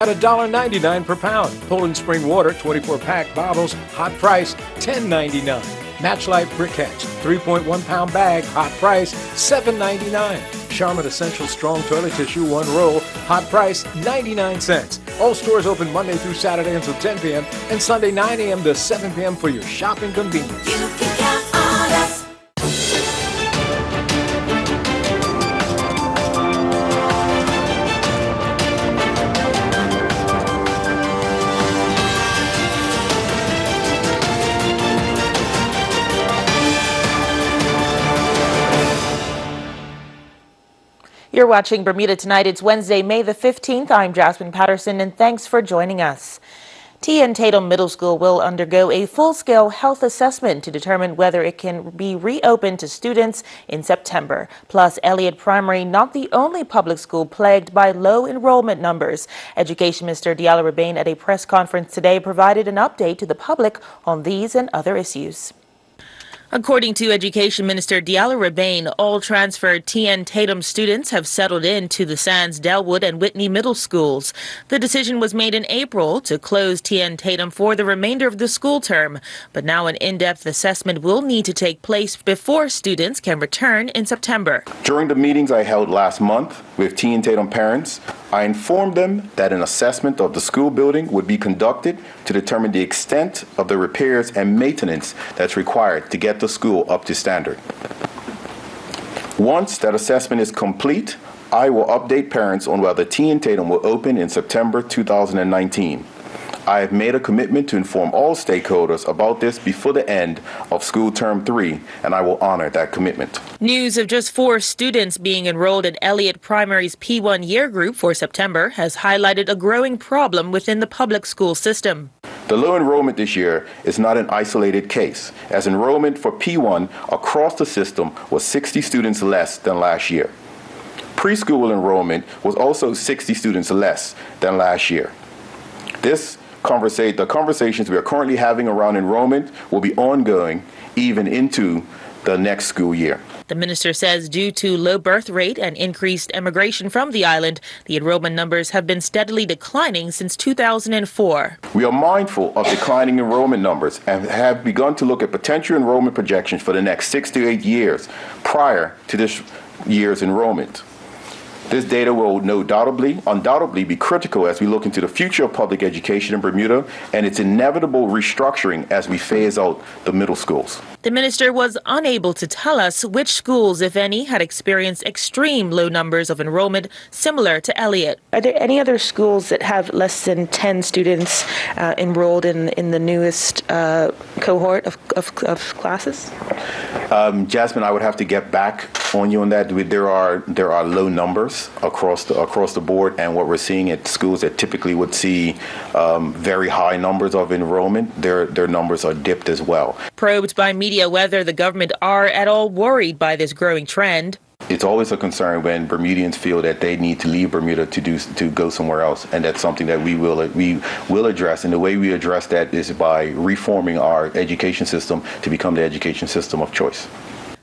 at $1.99 per pound. Poland Spring Water 24-pack bottles, hot price $10.99. Match Life briquettes, 3.1 pound bag, hot price $7.99. Charmin Essential Strong Toilet Tissue 1 roll, hot price 99 cents. All stores open Monday through Saturday until 10 p.m. and Sunday 9 a.m. to 7 p.m. for your shopping convenience. You can count on us. You're watching Bermuda Tonight. It's Wednesday, May the 15th. I'm Jasmine Patterson, and thanks for joining us. T.N. Tatum Middle School will undergo a full-scale health assessment to determine whether it can be reopened to students in September. Plus, Elliott Primary, not the only public school plagued by low enrollment numbers. Education Minister Diallo Rebane at a press conference today provided an update to the public on these and other issues. According to Education Minister Diallo Rebane, all transferred T.N. Tatum students have settled into the Sands, Delwood, and Whitney middle schools. The decision was made in April to close T.N. Tatum for the remainder of the school term, but now an in-depth assessment will need to take place before students can return in September. During the meetings I held last month with T.N. Tatum parents, I informed them that an assessment of the school building would be conducted to determine the extent of the repairs and maintenance that's required to get the school up to standard. Once that assessment is complete, I will update parents on whether T.N. Tatum will open in September 2019. I have made a commitment to inform all stakeholders about this before the end of school term 3, and I will honor that commitment. News of just 4 students being enrolled at Elliott Primary's P1 year group for September has highlighted a growing problem within the public school system. The low enrollment this year is not an isolated case, as enrollment for P1 across the system was 60 students less than last year. Preschool enrollment was also 60 students less than last year. The conversations we are currently having around enrollment will be ongoing even into the next school year. The minister says due to low birth rate and increased immigration from the island, the enrollment numbers have been steadily declining since 2004. We are mindful of declining enrollment numbers and have begun to look at potential enrollment projections for the next 6 to 8 years prior to this year's enrollment. This data will undoubtedly be critical as we look into the future of public education in Bermuda and its inevitable restructuring as we phase out the middle schools. The minister was unable to tell us which schools, if any, had experienced extreme low numbers of enrollment similar to Elliott. Are there any other schools that have less than 10 students enrolled in the newest cohort of classes? Jasmine, I would have to get back on you on that. There are low numbers across the board, and what we're seeing at schools that typically would see very high numbers of enrollment, their numbers are dipped as well. Probed by media whether the government are at all worried by this growing trend. It's always a concern when Bermudians feel that they need to leave Bermuda to go somewhere else, and that's something that we will address. And the way we address that is by reforming our education system to become the education system of choice.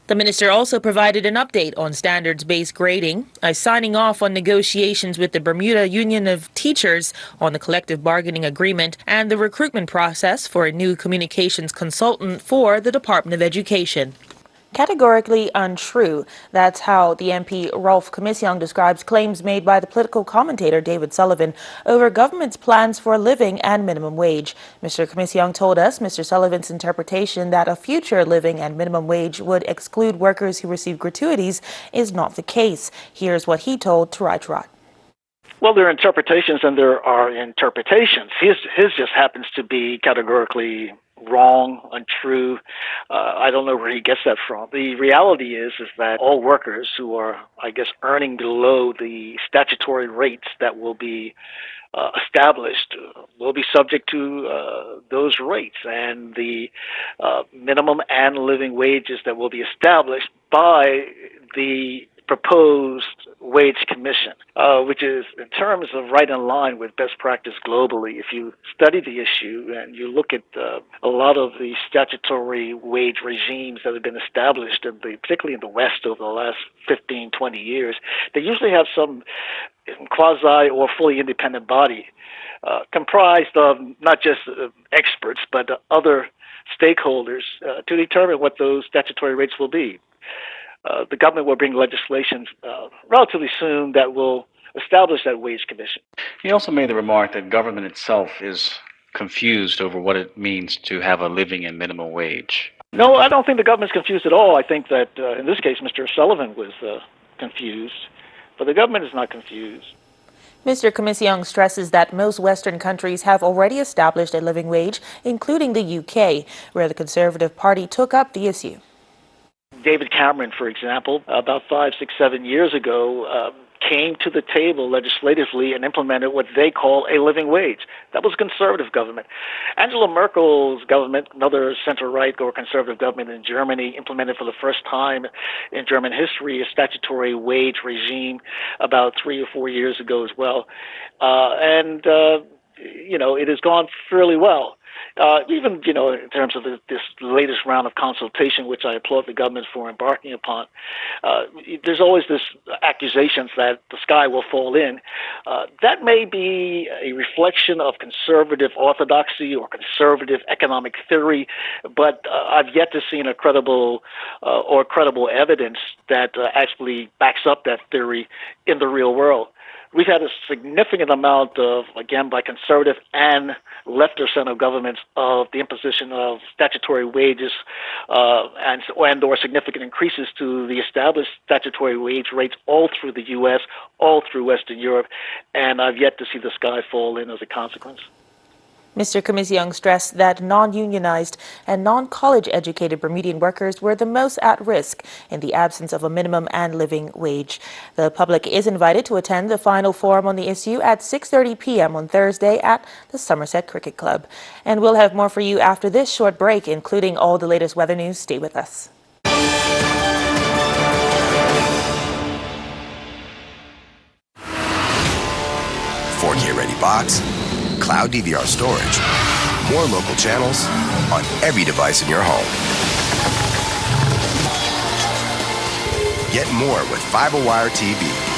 The minister also provided an update on standards-based grading, signing off on negotiations with the Bermuda Union of Teachers on the collective bargaining agreement, and the recruitment process for a new communications consultant for the Department of Education. Categorically untrue. That's how the MP Rolf Commission describes claims made by the political commentator David Sullivan over government's plans for a living and minimum wage. Mr. Commission told us Mr. Sullivan's interpretation that a future living and minimum wage would exclude workers who receive gratuities is not the case. Here's what he told Tarai Tarat. Well, there are interpretations and there are interpretations. His just happens to be categorically wrong, untrue. I don't know where he gets that from. The reality is that all workers who are, earning below the statutory rates that will be established will be subject to those rates, and the minimum and living wages that will be established by the proposed wage commission, which is in terms of right in line with best practice globally. If you study the issue and you look at a lot of the statutory wage regimes that have been established, particularly in the West over the last 15, 20 years, they usually have some quasi or fully independent body comprised of not just experts but other stakeholders to determine what those statutory rates will be. The government will bring legislation relatively soon that will establish that wage commission. He also made the remark that government itself is confused over what it means to have a living and minimum wage. No, I don't think the government's confused at all. I think that in this case, Mr. Sullivan was confused, but the government is not confused. Mr. Commission stresses that most Western countries have already established a living wage, including the UK, where the Conservative Party took up the issue. David Cameron, for example, about 5, 6, 7 years ago, came to the table legislatively and implemented what they call a living wage. That was conservative government. Angela Merkel's government, another center-right or conservative government in Germany, implemented for the first time in German history a statutory wage regime about 3 or 4 years ago as well. It has gone fairly well. Even, in terms of this latest round of consultation, which I applaud the government for embarking upon, there's always this accusations that the sky will fall in. That may be a reflection of conservative orthodoxy or conservative economic theory, but I've yet to see credible evidence that actually backs up that theory in the real world. We've had a significant amount of, again, by conservative and left or center governments, of the imposition of statutory wages and or significant increases to the established statutory wage rates all through the U.S., all through Western Europe, and I've yet to see the sky fall in as a consequence. Mr. Commission stressed that non-unionized and non-college educated Bermudian workers were the most at risk in the absence of a minimum and living wage. The public is invited to attend the final forum on the issue at 6:30 p.m. on Thursday at the Somerset Cricket Club. And we'll have more for you after this short break, including all the latest weather news. Stay with us. 4K ready box, cloud DVR storage, more local channels on every device in your home. Get more with FiberWire TV.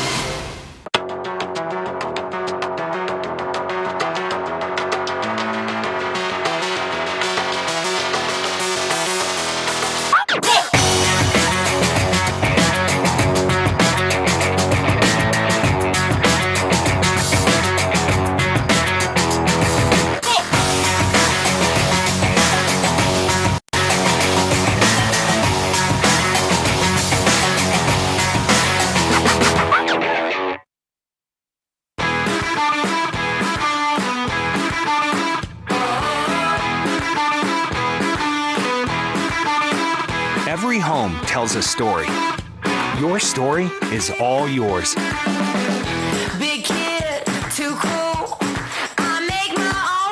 Every home tells a story. Your story is all yours. Big kid, too cool. I make my own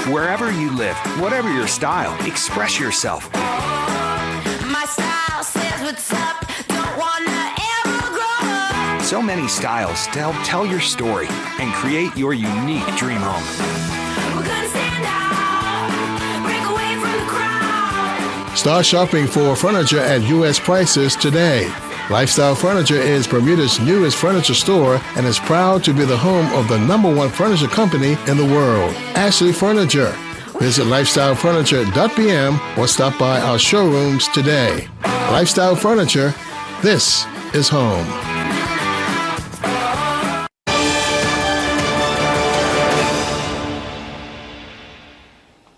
rules. Wherever you live, whatever your style, express yourself. My style says what's up. Don't wanna ever grow up. So many styles to help tell your story and create your unique dream home. We're gonna stand out, break away from the crowd. Start shopping for furniture at U.S. prices today. Lifestyle Furniture is Bermuda's newest furniture store and is proud to be the home of the #1 furniture company in the world, Ashley Furniture. Visit lifestylefurniture.bm or stop by our showrooms today. Lifestyle Furniture, this is home.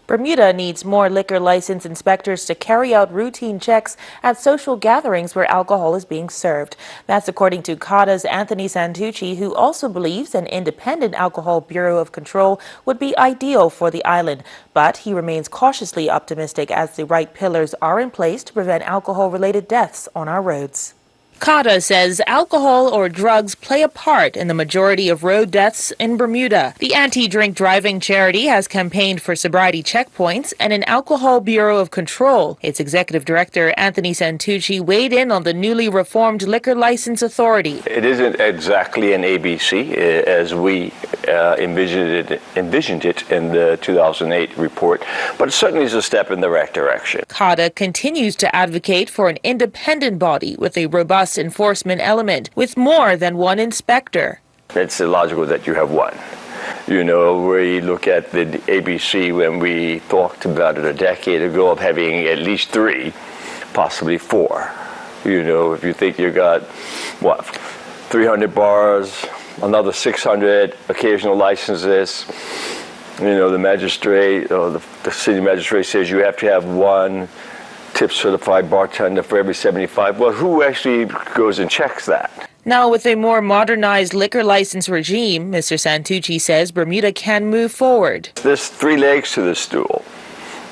Bermuda needs more liquor license inspectors to carry out routine checks at social gatherings where alcohol is being served. That's according to CADA's Anthony Santucci, who also believes an independent Alcohol Bureau of Control would be ideal for the island. But he remains cautiously optimistic as the right pillars are in place to prevent alcohol-related deaths on our roads. CADA says alcohol or drugs play a part in the majority of road deaths in Bermuda. The anti-drink driving charity has campaigned for sobriety checkpoints and an alcohol bureau of control. Its executive director, Anthony Santucci, weighed in on the newly reformed liquor license authority. It isn't exactly an ABC as we envisioned it in the 2008 report, but it certainly is a step in the right direction. CADA continues to advocate for an independent body with a robust enforcement element with more than one inspector. It's illogical that you have one. You know, we look at the ABC when we talked about it a decade ago of having at least 3, possibly 4. You know, if you think you got, 300 bars, another 600 occasional licenses, you know, the magistrate or the city magistrate says you have to have 1 tip-certified bartender for every 75. Well, who actually goes and checks that? Now, with a more modernized liquor license regime, Mr. Santucci says Bermuda can move forward. There's 3 legs to the stool.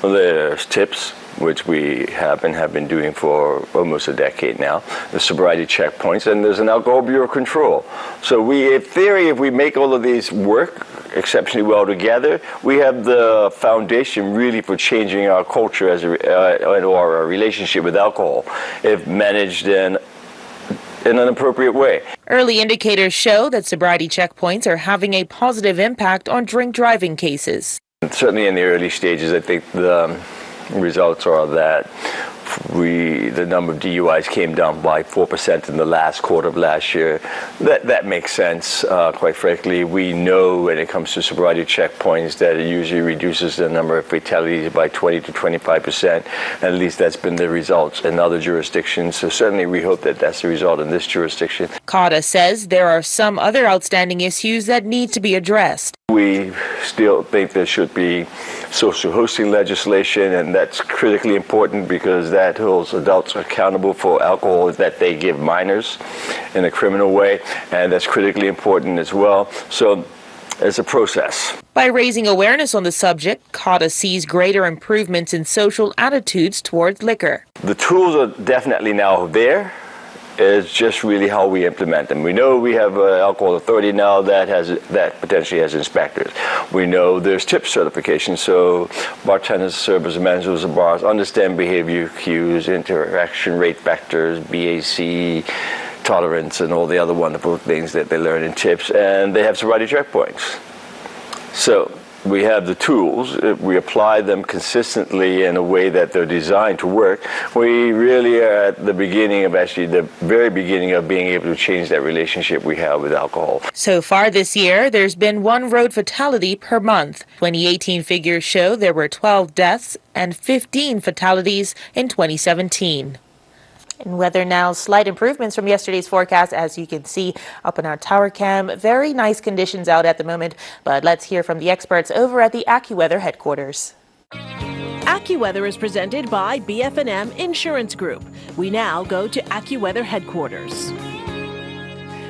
There's tips, which we have been doing for almost a decade now, the sobriety checkpoints, and there's an alcohol bureau control. So in theory, if we make all of these work exceptionally well together, we have the foundation really for changing our culture or our relationship with alcohol, if managed in an appropriate way. Early indicators show that sobriety checkpoints are having a positive impact on drink driving cases. Certainly in the early stages, I think the results are that the number of DUIs came down by 4% in the last quarter of last year. That makes sense, quite frankly. We know when it comes to sobriety checkpoints that it usually reduces the number of fatalities by 20 to 25%. At least that's been the results in other jurisdictions. So certainly we hope that that's the result in this jurisdiction. CADA says there are some other outstanding issues that need to be addressed. We still think there should be social hosting legislation, and that's critically important because that holds adults accountable for alcohol that they give minors in a criminal way, and that's critically important as well. So it's a process. By raising awareness on the subject, CADA sees greater improvements in social attitudes towards liquor. The tools are definitely now there. It's just really how we implement them. We know we have an alcohol authority now that potentially has inspectors. We know there's tip certification, so bartenders, servers, managers of bars understand behavior cues, interaction rate factors, BAC, tolerance, and all the other wonderful things that they learn in tips, and they have sobriety checkpoints. So we have the tools. If we apply them consistently in a way that they're designed to work, we really are at the beginning of the very beginning of being able to change that relationship we have with alcohol. So far this year, there's been 1 road fatality per month. 2018 figures show there were 12 deaths and 15 fatalities in 2017. In weather now, slight improvements from yesterday's forecast, as you can see up in our tower cam. Very nice conditions out at the moment, but let's hear from the experts over at the AccuWeather headquarters. AccuWeather is presented by BF&M Insurance Group. We now go to AccuWeather headquarters.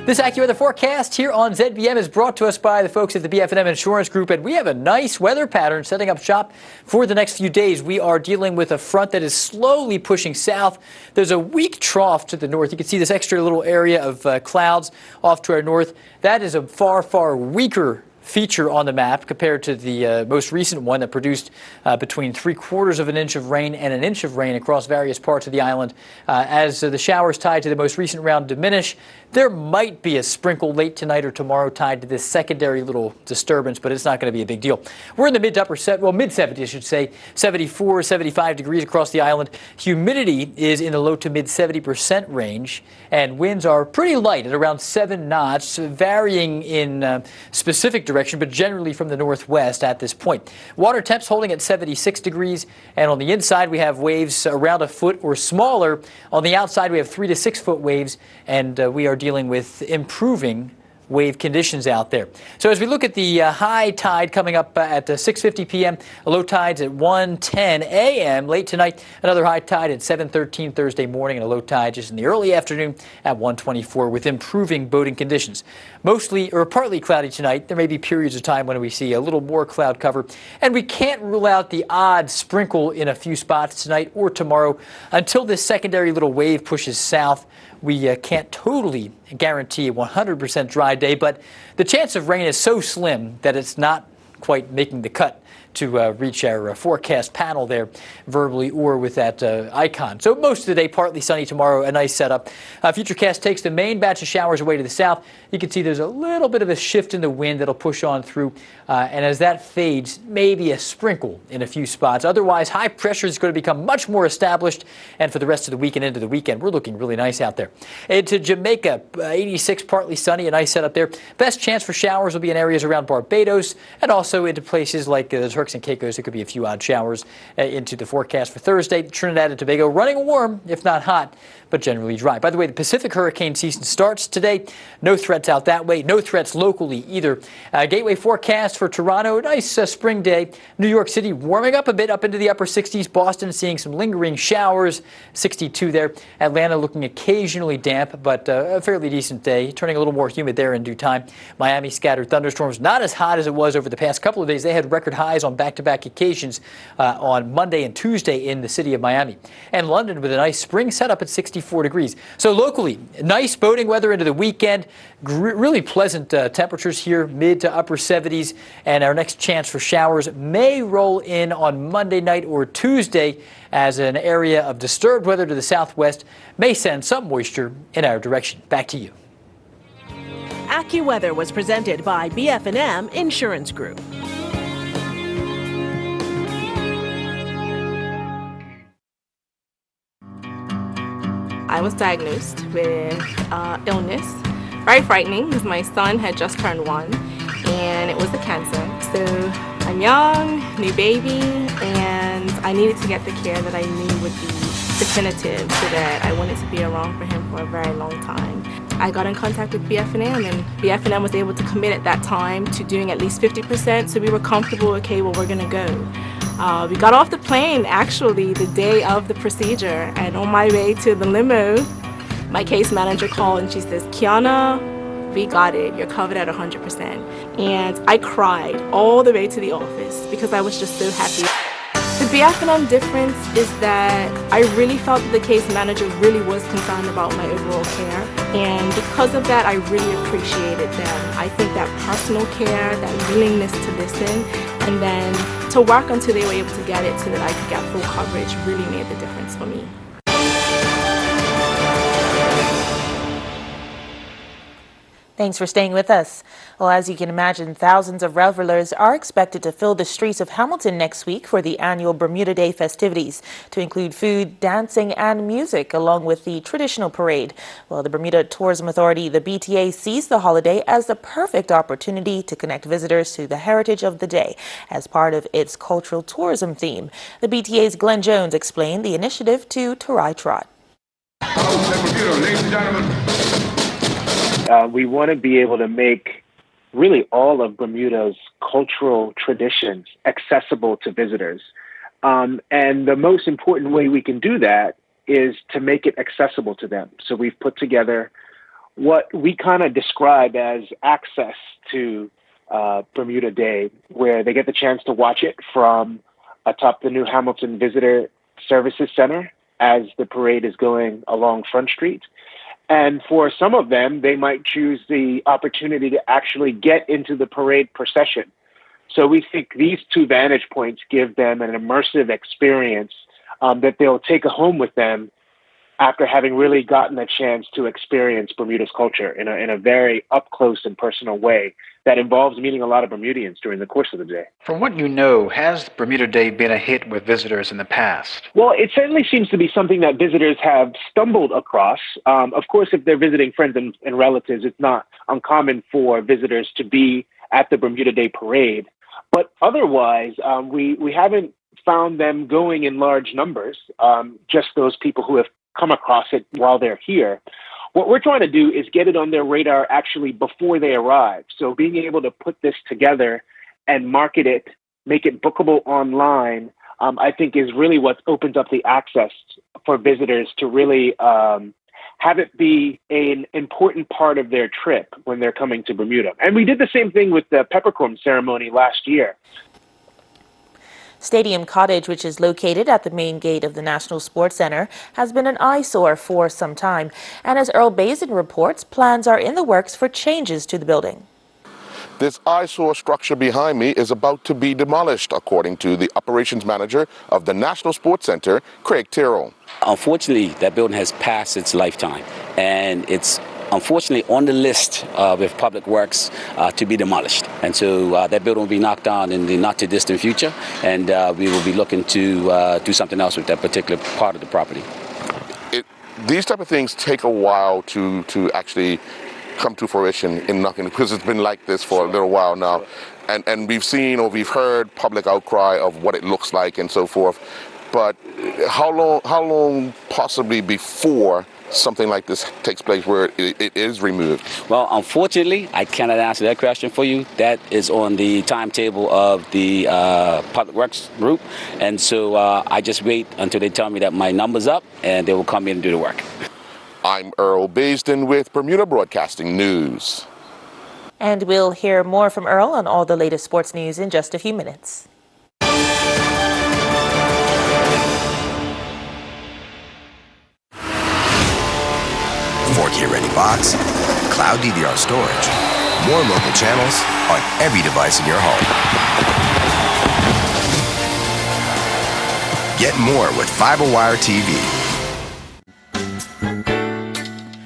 This AccuWeather forecast here on ZBM is brought to us by the folks at the BF&M Insurance Group, and we have a nice weather pattern setting up shop for the next few days. We are dealing with a front that is slowly pushing south. There's a weak trough to the north. You can see this extra little area of clouds off to our north. That is a far, far weaker feature on the map compared to the most recent one that produced between 3/4 of an inch of rain and an inch of rain across various parts of the island. As the showers tied to the most recent round diminish, there might be a sprinkle late tonight or tomorrow tied to this secondary little disturbance, but it's not going to be a big deal. We're in the mid 70s, I should say, 74, 75 degrees across the island. Humidity is in the low to mid 70% range, and winds are pretty light at around 7 knots, varying in specific direction, but generally from the northwest at this point. Water temps holding at 76 degrees, and on the inside we have waves around 1 foot or smaller. On the outside we have 3 to 6 foot waves, and we are dealing with improving wave conditions out there. So as we look at the high tide coming up at 6:50 p.m., low tides at 1:10 a.m. late tonight, another high tide at 7:13 Thursday morning, and a low tide just in the early afternoon at 1:24 with improving boating conditions. Mostly or partly cloudy tonight. There may be periods of time when we see a little more cloud cover, and we can't rule out the odd sprinkle in a few spots tonight or tomorrow until this secondary little wave pushes south. We can't totally guarantee a 100% dry day, but the chance of rain is so slim that it's not quite making the cut to reach our forecast panel there verbally or with that icon. So most of the day, partly sunny tomorrow, a nice setup. Futurecast takes the main batch of showers away to the south. You can see there's a little bit of a shift in the wind that'll push on through. And as that fades, maybe a sprinkle in a few spots. Otherwise, high pressure is going to become much more established. And for the rest of the week and into the weekend, we're looking really nice out there. Into Jamaica, 86, partly sunny, a nice setup there. Best chance for showers will be in areas around Barbados and also into places like the Turks and Caicos. There could be a few odd showers into the forecast for Thursday. Trinidad and Tobago running warm, if not hot, but generally dry. By the way, the Pacific hurricane season starts today. No threats out that way. No threats locally either. Gateway forecast for Toronto, nice spring day. New York City warming up a bit up into the upper 60s. Boston seeing some lingering showers, 62 there. Atlanta looking occasionally damp, but a fairly decent day. Turning a little more humid there in due time. Miami scattered thunderstorms, not as hot as it was over the past couple of days. They had record highs on back-to-back occasions on Monday and Tuesday in the city of Miami. And London with a nice spring setup at 64 degrees. So locally, nice boating weather into the weekend. Really pleasant temperatures here, mid to upper 70s. And our next chance for showers may roll in on Monday night or Tuesday as an area of disturbed weather to the southwest may send some moisture in our direction. Back to you. AccuWeather was presented by BF&M Insurance Group. I was diagnosed with illness. Very frightening because my son had just turned 1 and it was the cancer. So I'm young, new baby, and I needed to get the care that I knew would be definitive so that I wanted to be around for him for a very long time. I got in contact with BF&M and BF&M was able to commit at that time to doing at least 50%, so we were comfortable, okay, well, we're gonna go. We got off the plane actually the day of the procedure, and on my way to the limo, my case manager called and she says, Kiana, we got it, you're covered at 100%. And I cried all the way to the office because I was just so happy. The BF&M difference is that I really felt that the case manager really was concerned about my overall care. And because of that, I really appreciated them. I think that personal care, that willingness to listen, and then to work until they were able to get it so that I could get full coverage really made the difference for me. Thanks for staying with us. Well, as you can imagine, thousands of revelers are expected to fill the streets of Hamilton next week for the annual Bermuda Day festivities, to include food, dancing, and music, along with the traditional parade. Well, the Bermuda Tourism Authority, the BTA, sees the holiday as the perfect opportunity to connect visitors to the heritage of the day as part of its cultural tourism theme. The BTA's Glenn Jones explained the initiative to Tarai Trot. Ladies and gentlemen. We want to be able to make really all of Bermuda's cultural traditions accessible to visitors. And the most important way we can do that is to make it accessible to them. So we've put together what we kind of describe as access to Bermuda Day, where they get the chance to watch it from atop the new Hamilton Visitor Services Center as the parade is going along Front Street. And for some of them, they might choose the opportunity to actually get into the parade procession. So we think these two vantage points give them an immersive experience that they'll take home with them after having really gotten a chance to experience Bermuda's culture in a very up close and personal way that involves meeting a lot of Bermudians during the course of the day. From what you know, has Bermuda Day been a hit with visitors in the past? Well, it certainly seems to be something that visitors have stumbled across. Of course, if they're visiting friends and relatives, it's not uncommon for visitors to be at the Bermuda Day parade. But otherwise, we haven't found them going in large numbers, just those people who have come across it while they're here. What we're trying to do is get it on their radar actually before they arrive. So being able to put this together and market it, make it bookable online, I think is really what opens up the access for visitors to really have it be an important part of their trip when they're coming to Bermuda. And we did the same thing with the peppercorn ceremony last year. Stadium Cottage, which is located at the main gate of the National Sports Center, has been an eyesore for some time. And as Earl Bazin reports, plans are in the works for changes to the building. This eyesore structure behind me is about to be demolished, according to the operations manager of the National Sports Center, Craig Tyrrell. Unfortunately, that building has passed its lifetime, and it's unfortunately on the list with Public Works to be demolished. And so that building will be knocked down in the not too distant future, and we will be looking to do something else with that particular part of the property. These type of things take a while to actually come to fruition in nothing, because it's been like this for a little while now. And we've seen or we've heard public outcry of what it looks like and so forth. But how long possibly before something like this takes place where it is removed? Well, unfortunately, I cannot answer that question for you. That is on the timetable of the Public Works group. And so I just wait until they tell me that my number's up and they will come in and do the work. I'm Earl Bazin with Bermuda Broadcasting News. And we'll hear more from Earl on all the latest sports news in just a few minutes. Get ready box, cloud DVR storage, more local channels on every device in your home. Get more with FiberWire TV.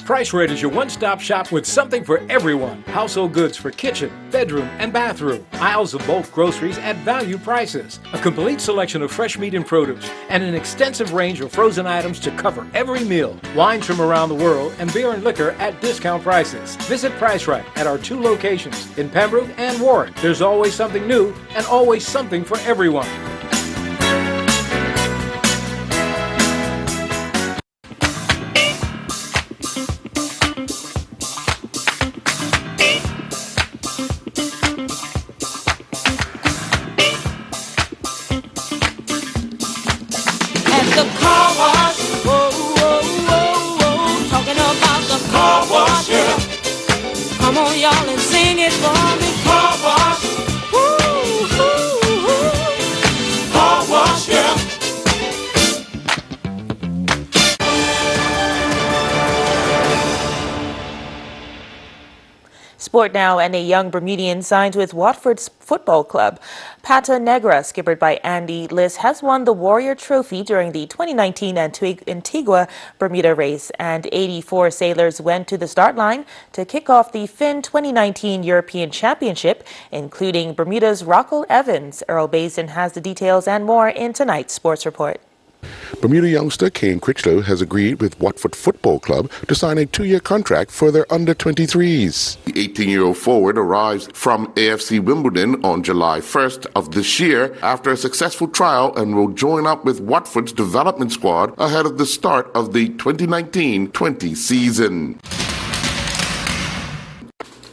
Price Rate is your one-stop shop with something for everyone. Household goods for kitchen, bedroom, and bathroom. Aisles of bulk groceries at value prices. A complete selection of fresh meat and produce. And an extensive range of frozen items to cover every meal. Wines from around the world and beer and liquor at discount prices. Visit Price Right at our 2 locations in Pembroke and Warren. There's always something new and always something for everyone. Come on, y'all, and sing it for me. Car wash. Woo, woo, woo. Car wash, yeah. Sport now, and a young Bermudian signs with Watford's football club. Pata Negra, skippered by Andy Liss, has won the Warrior Trophy during the 2019 Antigua Bermuda race, and 84 sailors went to the start line to kick off the FIN 2019 European Championship, including Bermuda's Rockwell Evans. Earl Bazin has the details and more in tonight's sports report. Bermuda youngster Kane Critchlow has agreed with Watford Football Club to sign a 2-year contract for their under-23s. The 18-year-old forward arrives from AFC Wimbledon on July 1st of this year after a successful trial and will join up with Watford's development squad ahead of the start of the 2019-20 season.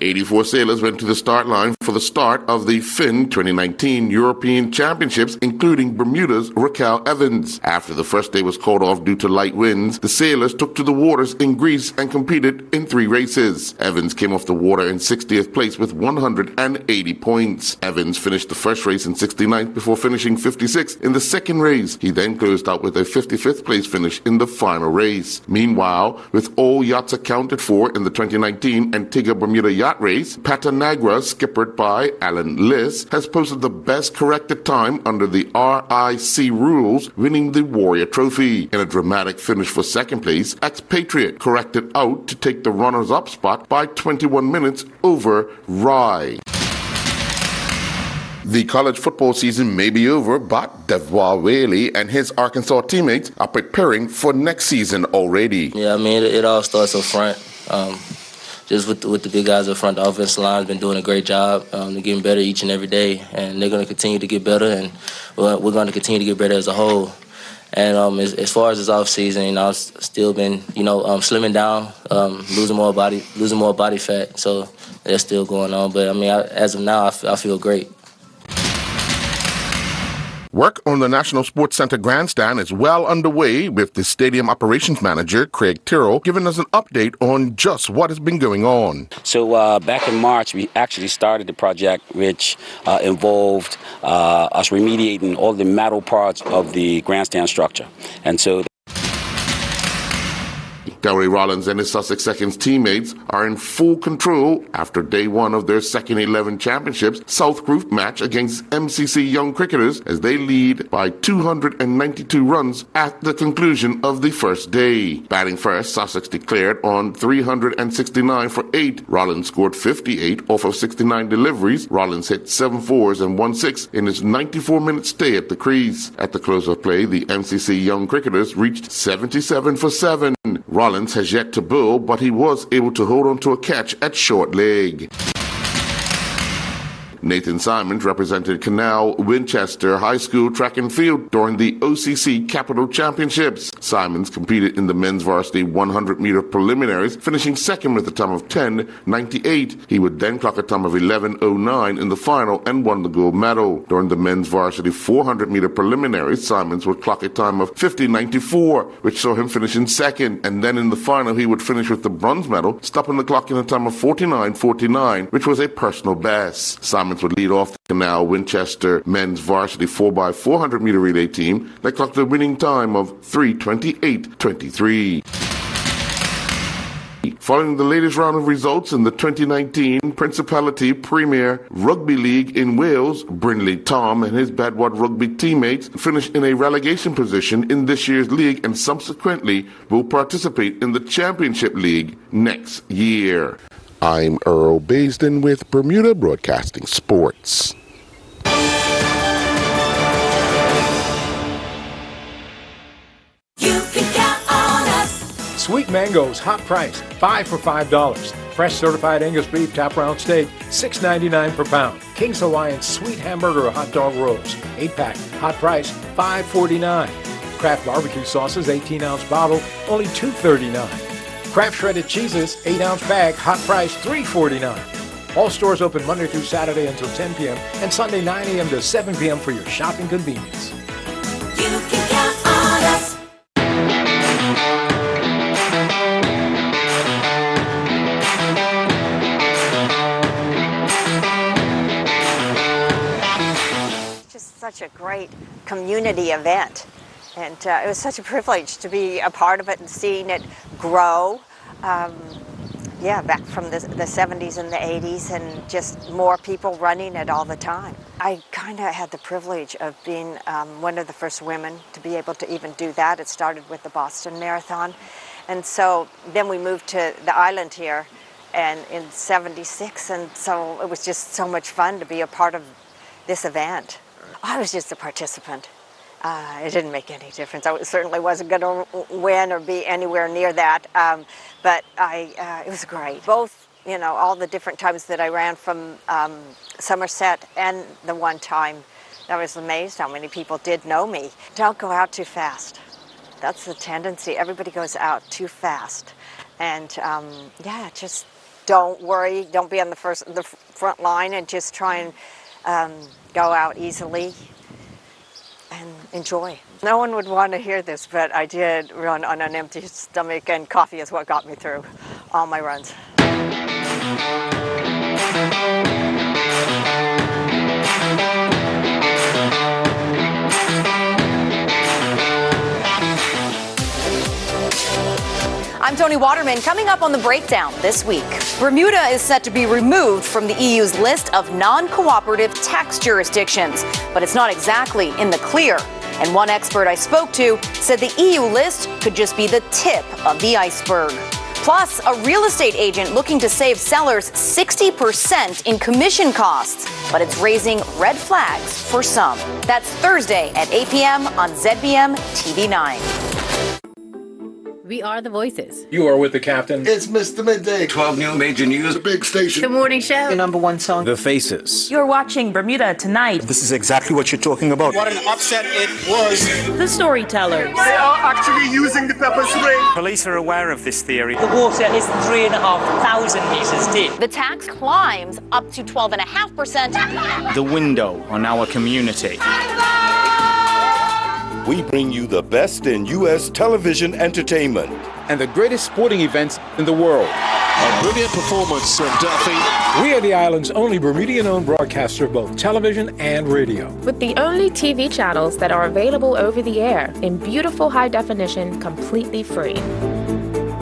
84 sailors went to the start line for the start of the FIN 2019 European Championships, including Bermuda's Rockwell Evans. After the first day was called off due to light winds, the sailors took to the waters in Greece and competed in 3 races. Evans came off the water in 60th place with 180 points. Evans finished the first race in 69th before finishing 56th in the second race. He then closed out with a 55th place finish in the final race. Meanwhile, with all yachts accounted for in the 2019 Antigua Bermuda yacht race, Pata Negra, skippered by Alan Liss, has posted the best corrected time under the RIC rules, winning the Warrior Trophy. In a dramatic finish for second place, Expatriate corrected out to take the runners-up spot by 21 minutes over Rye. The college football season may be over, but Devois Whaley and his Arkansas teammates are preparing for next season already. Yeah, I mean, it all starts up front. Just with the big guys up front, the offensive line's been doing a great job. They're getting better each and every day, and they're going to continue to get better, and we're going to continue to get better as a whole. And as far as this off season, I've still been, slimming down, losing more body fat. So that's still going on. But I mean, as of now, I feel great. Work on the National Sports Center grandstand is well underway, with the stadium operations manager, Craig Tyrrell, giving us an update on just what has been going on. So back in March, we actually started the project, which involved us remediating all the metal parts of the grandstand structure. And so Gary Rollins and his Sussex Seconds teammates are in full control after day one of their second 11 championships South Group match against MCC Young Cricketers, as they lead by 292 runs at the conclusion of the first day. Batting first, Sussex declared on 369 for 8. Rollins scored 58 off of 69 deliveries. Rollins hit 7 fours and 1 6 in his 94-minute stay at the crease. At the close of play, the MCC Young Cricketers reached 77 for 7. Rollins has yet to bowl, but he was able to hold on to a catch at short leg. Nathan Simons represented Canal Winchester High School track and field during the OCC Capital Championships. Simons competed in the men's varsity 100-meter preliminaries, finishing second with a time of 10:98. He would then clock a time of 11:09 in the final and won the gold medal. During the men's varsity 400-meter preliminaries, Simons would clock a time of 50:94, which saw him finishing second. And then in the final, he would finish with the bronze medal, stopping the clock in a time of 49:49, which was a personal best. Simons would lead off the Canal Winchester men's varsity 4x400 meter relay team that clocked a winning time of 3:28.23. Following the latest round of results in the 2019 Principality Premier Rugby League in Wales, Brindley Tom and his Badwater Rugby teammates finished in a relegation position in this year's league and subsequently will participate in the Championship League next year. I'm Earl Baisden with Bermuda Broadcasting Sports. You can count on us. Sweet mangoes, hot price, 5 for $5. Fresh certified Angus beef top round steak, $6.99 per pound. King's Hawaiian sweet hamburger or hot dog rolls, 8-pack, hot price, $5.49. Kraft barbecue sauces, 18-ounce bottle, only $2.39. Kraft shredded cheeses, 8-ounce bag, hot price, $3.49. All stores open Monday through Saturday until 10 p.m. and Sunday 9 a.m. to 7 p.m. for your shopping convenience. You can count on us. Just such a great community event. And it was such a privilege to be a part of it and seeing it grow. Back from the 70s and the 80s, and just more people running it all the time. I kind of had the privilege of being one of the first women to be able to even do that. It started with the Boston Marathon. And so then we moved to the island here and in 76, and so it was just so much fun to be a part of this event. I was just a participant. It didn't make any difference. I certainly wasn't going to win or be anywhere near that, but it was great. Both, all the different times that I ran from Somerset and the one time, I was amazed how many people did know me. Don't go out too fast. That's the tendency. Everybody goes out too fast. And just don't worry. Don't be on the front line, and just try and go out easily and enjoy. No one would want to hear this, but I did run on an empty stomach, and coffee is what got me through all my runs. I'm Tony Waterman. Coming up on The Breakdown this week, Bermuda is set to be removed from the EU's list of non-cooperative tax jurisdictions, but it's not exactly in the clear. And one expert I spoke to said the EU list could just be the tip of the iceberg. Plus, a real estate agent looking to save sellers 60% in commission costs, but it's raising red flags for some. That's Thursday at 8 p.m. on ZBM TV9. We are the voices. You are with the captain. It's Mr. Midday. 12 new major news. The big station. The morning show. The number one song. The Faces. You're watching Bermuda Tonight. This is exactly what you're talking about. What an upset it was. The Storytellers. They are actually using the pepper spray. Police are aware of this theory. The water is 3,500 meters deep. The tax climbs up to 12.5%. The window on our community. we bring you the best in U.S. television entertainment. And the greatest sporting events in the world. A brilliant performance from Duffy. We are the island's only Bermudian-owned broadcaster of both television and radio. With the only TV channels that are available over the air in beautiful high definition, completely free.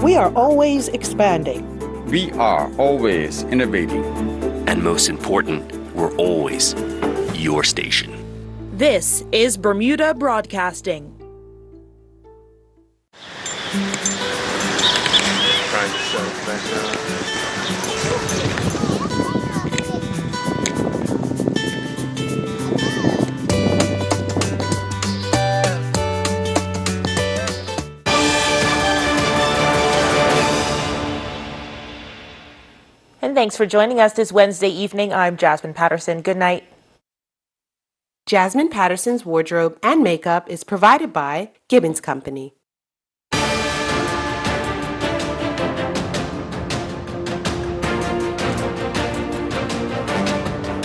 We are always expanding. We are always innovating. And most important, we're always your station. This is Bermuda Broadcasting. And thanks for joining us this Wednesday evening. I'm Jasmine Patterson. Good night. Jasmine Patterson's wardrobe and makeup is provided by Gibbons Company,